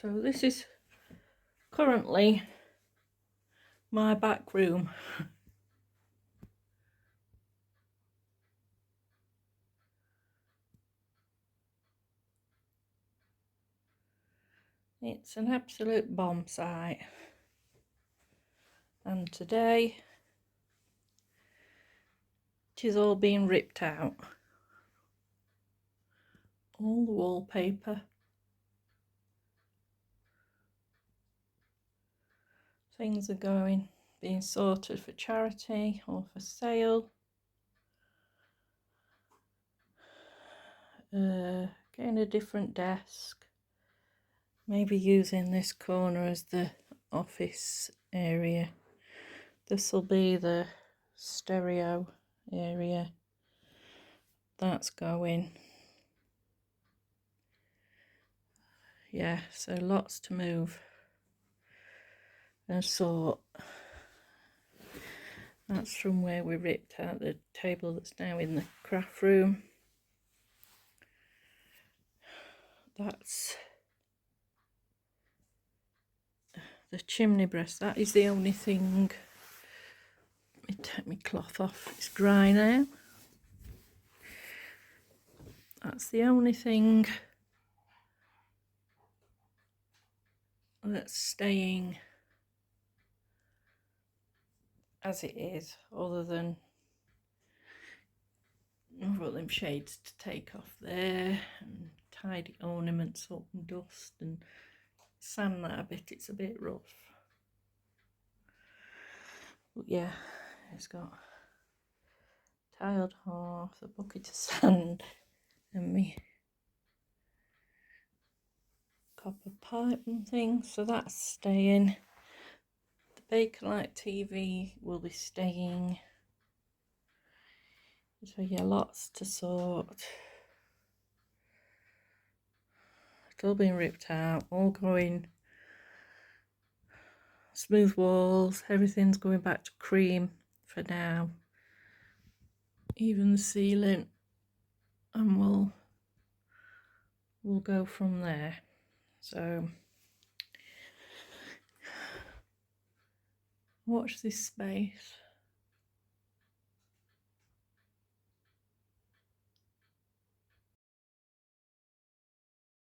So this is currently my back room. It's an absolute bomb site, and today it is all being ripped out. All the wallpaper, things are being sorted for charity or for sale. Getting a different desk, maybe using this corner as the office area. This will be the stereo area. That's going. Yeah, so lots to move and sort. That's from where we ripped out the table that's now in the craft room. That's the chimney breast. That is the only thing. Let me take my cloth off. It's dry now. That's the only thing that's staying as it is, other than I've got them shades to take off there and tidy ornaments up and dust and sand that a bit. It's a bit rough, but yeah, it's got tiled hearth, a bucket of sand, and me copper pipe and things, so that's staying. The Bakelite TV will be staying. So yeah, lots to sort. It's all been ripped out, all going smooth walls, everything's going back to cream for now, even the ceiling, and we'll go from there. So watch this space.